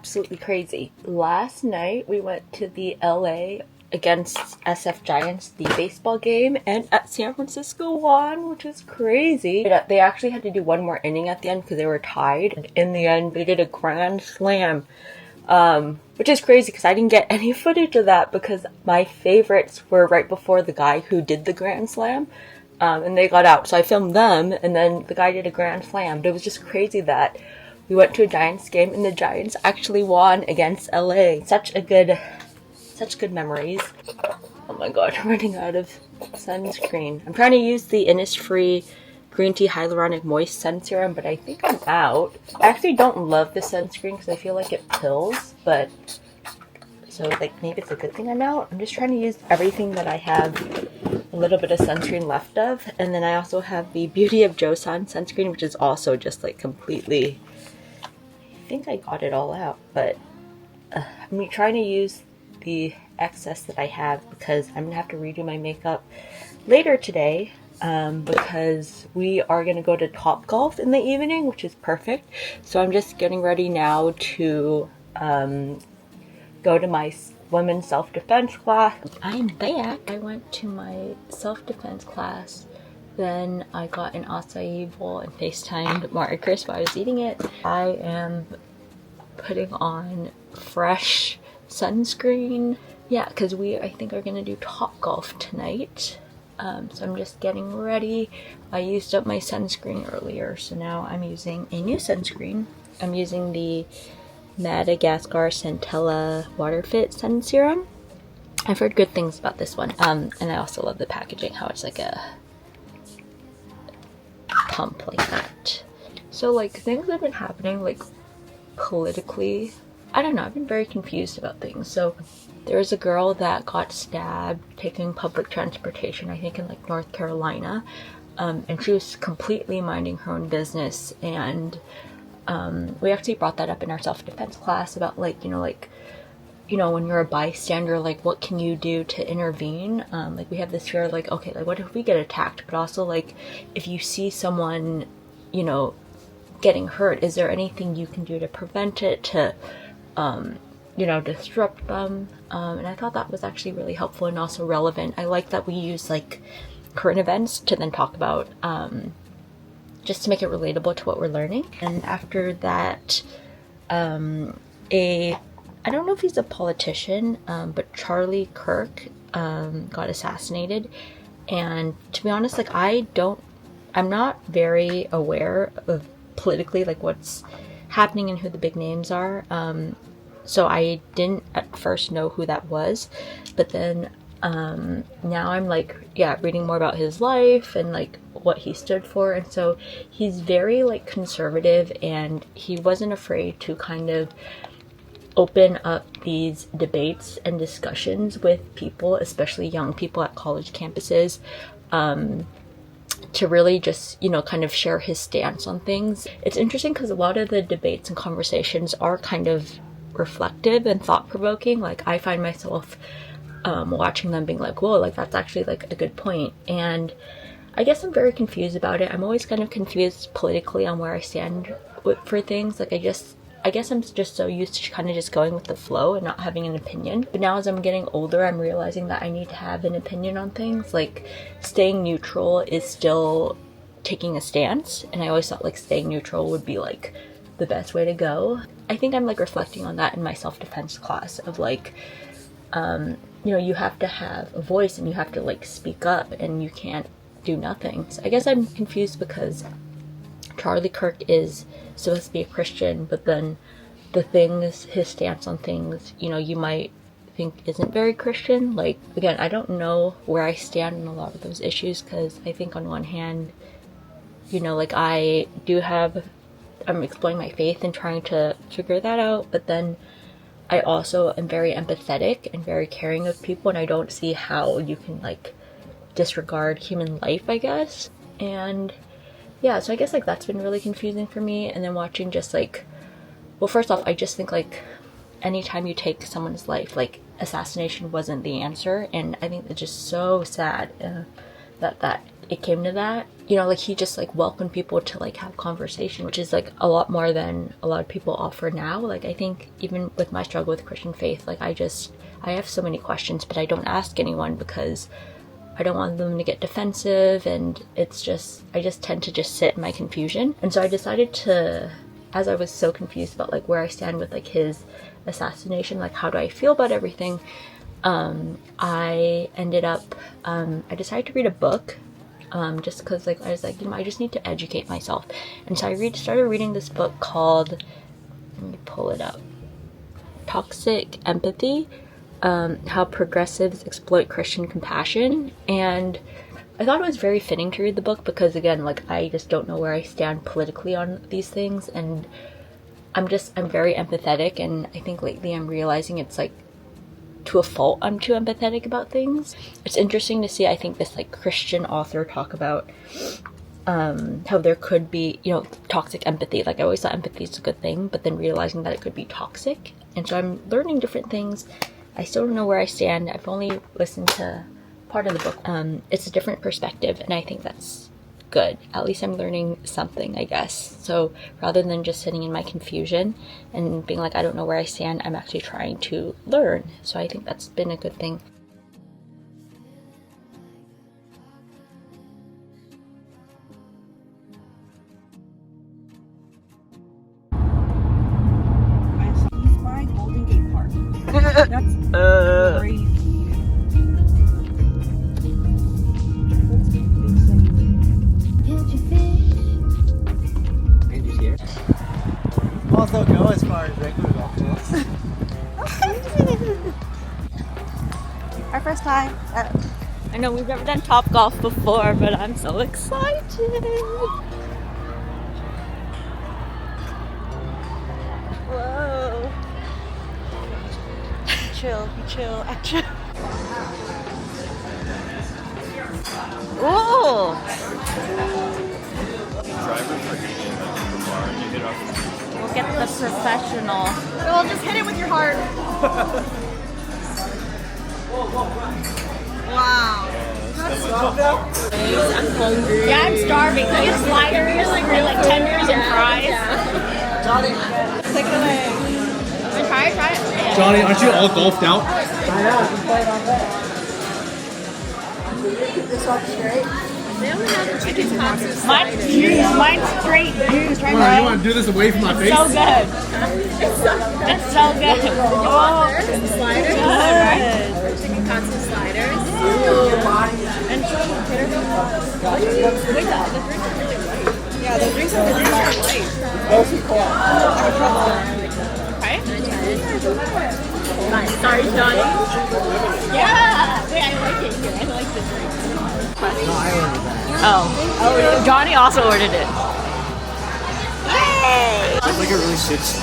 absolutely crazy. Last night we went to the LA against SF Giants, the baseball game, and at San Francisco won, which is crazy. They actually had to do one more inning at the end because they were tied. And in the end, they did a grand slam, which is crazy because I didn't get any footage of that because my favorites were right before the guy who did the grand slam, and they got out. So I filmed them, and then the guy did a grand slam. But it was just crazy that we went to a Giants game and the Giants actually won against LA. Such good memories. Oh my god, I'm running out of sunscreen. I'm trying to use the Innisfree Green Tea Hyaluronic Moist Sun Serum, but I think I'm out. I actually don't love the sunscreen because I feel like it pills, but so like maybe it's a good thing I'm out. I'm just trying to use everything that I have a little bit of sunscreen left of. And then I also have the Beauty of Joseon sunscreen, which is also just like completely, I think I got it all out, but I'm trying to use the excess that I have because I'm gonna have to redo my makeup later today, because we are gonna go to Topgolf in the evening, which is perfect. So I'm just getting ready now to go to my women's self-defense class. I'm back. I went to my self-defense class, then I got an acai bowl and FaceTimed Marcus while I was eating it. I am putting on fresh sunscreen. Yeah, because I think are gonna do Topgolf tonight. So I'm just getting ready. I used up my sunscreen earlier, so now I'm using a new sunscreen. I'm using the Madagascar Centella Water Fit Sun Serum. I've heard good things about this one. And I also love the packaging, how it's like a pump like that. So like things have been happening like politically. I don't know, I've been very confused about things. So there's a girl that got stabbed taking public transportation, I think in like North Carolina, and she was completely minding her own business. And we actually brought that up in our self-defense class about like, when you're a bystander, like what can you do to intervene? Like we have this fear like, okay, like what if we get attacked? But also like if you see someone, getting hurt, is there anything you can do to prevent it, to disrupt them? And I thought that was actually really helpful and also relevant. I like that we use like current events to then talk about, just to make it relatable to what we're learning. And after that, I don't know if he's a politician, but Charlie Kirk got assassinated. And to be honest, like I'm not very aware of politically like what's happening and who the big names are. So I didn't at first know who that was, but then now I'm like, reading more about his life and like what he stood for. And so he's very like conservative, and he wasn't afraid to kind of open up these debates and discussions with people, especially young people at college campuses, to really just, kind of share his stance on things. It's interesting because a lot of the debates and conversations are kind of reflective and thought-provoking. Like I find myself watching them being like, whoa, like that's actually like a good point. And I guess I'm very confused about it. I'm always kind of confused politically on where I stand for things. Like I guess I'm just so used to kind of just going with the flow and not having an opinion. But now as I'm getting older, I'm realizing that I need to have an opinion on things. Like staying neutral is still taking a stance. And I always thought like staying neutral would be like the best way to go. I think I'm like reflecting on that in my self-defense class of like, you have to have a voice and you have to like speak up and you can't do nothing. So I guess I'm confused because Charlie Kirk is supposed to be a Christian, but then his stance on things, you might think isn't very Christian. Like, again, I don't know where I stand in a lot of those issues because I think on one hand, like I'm exploring my faith and trying to figure that out, but then I also am very empathetic and very caring of people, and I don't see how you can like disregard human life, I guess. And yeah, so I guess like that's been really confusing for me. And then watching just like, well, first off, I just think like anytime you take someone's life, like assassination wasn't the answer. And I think it's just so sad that it came to that. you know, like he just like welcomed people to like have conversation, which is like a lot more than a lot of people offer now. Like I think even with my struggle with Christian faith, like I have so many questions, but I don't ask anyone because I don't want them to get defensive, and it's just, I just tend to just sit in my confusion. And so I decided to, as I was so confused about like where I stand with like his assassination, like how do I feel about everything, I ended up, I decided to read a book. Just because like I was like, you know, I just need to educate myself. And so I started reading this book called, let me pull it up, Toxic Empathy, How Progressives Exploit Christian Compassion. And I thought it was very fitting to read the book because, again, like I just don't know where I stand politically on these things, and I'm very empathetic, and I think lately I'm realizing it's like to a fault I'm too empathetic about things. It's interesting to see, I think, this like Christian author talk about how there could be, you know, toxic empathy. Like I always thought empathy is a good thing, but then realizing that it could be toxic. And so I'm learning different things. I still don't know where I stand. I've only listened to part of the book. It's a different perspective, and I think that's good. At least I'm learning something, I guess. So rather than just sitting in my confusion and being like, I don't know where I stand, I'm actually trying to learn. So I think that's been a good thing. East by Golden Gate Park. That's crazy. Also go as far as regular golf course. Our first time. I know we've never done Topgolf before, but I'm so excited. Whoa. Chill, chill. Ooh. Drivers are hitting the bar. You hit off. We'll get the professional. Well, just hit it with your heart. Wow. I'm hungry. Yeah, I'm starving. Can you have sliders, like tenders and fries? Johnny, Take it away. Try it. Johnny, aren't you all golfed out? I know. I'm playing on that. Keep this up straight. They only have chicken pots and Mine's sliders. juice. Mine's straight juice right Come on, you now. want to do this away from my face? So good. It's so good. Oh, And sliders. good. Chicken pots and sliders. And yeah, the drinks are really light. Those are cool. Nice. Sorry, Johnny. Yeah. Wait, I like it here. I like the drink. No, I ordered that. Oh, Johnny also ordered it. Yay! It's like it really sits.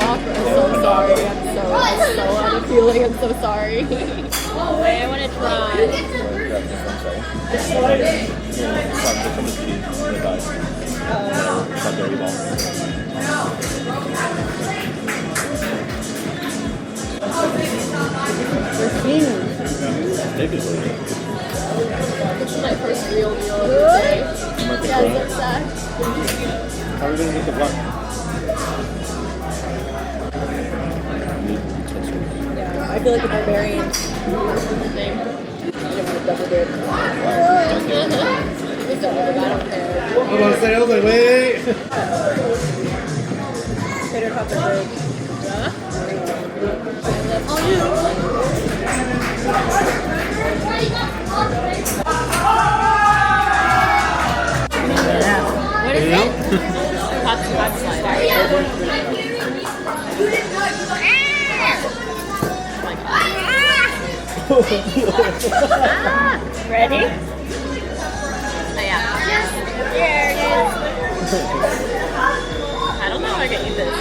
I'm so sorry. I'm so out of feeling. I'm so sorry. Wait, I want to try. This is my first real meal of the day. Yeah, it's sad. How are we gonna make the block? I feel like a barbarian. Name. I don't want to double dip. Just don't know, I don't care. I was about to say, I was like, wait. Tater top is good. Yeah? Oh, you. What is it? Hot slider. Ready? Oh, yeah. There it is. I don't know how to get you this.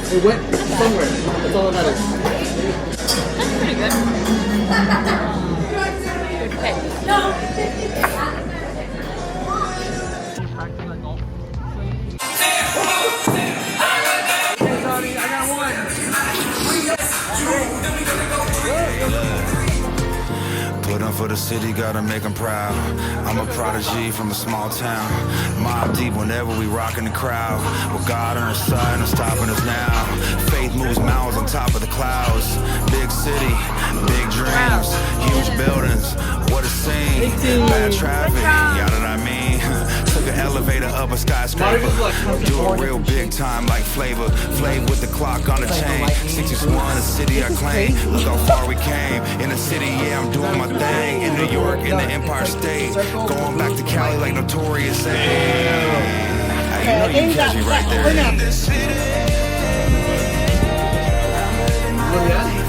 It went somewhere. That's all that matters. That's pretty good. Good pick. for the city, gotta make them proud. I'm a prodigy from a small town. Mob deep whenever we rockin' the crowd. With God on our side, no stopping us now. Faith moves mountains on top of the clouds. Big city, big dreams, huge buildings. What a scene. Bad traffic, y'all know what I mean. Took an elevator up a skyscraper. Do it real big time like Flavor. Flavor with the clock on the chain. 61, the city I claim. Look how far we came. In the city, yeah, I'm doing my thing. In New York, in the Empire State. Going back to Cali like Notorious. Hey, you know you catch me right there. Oh, yeah?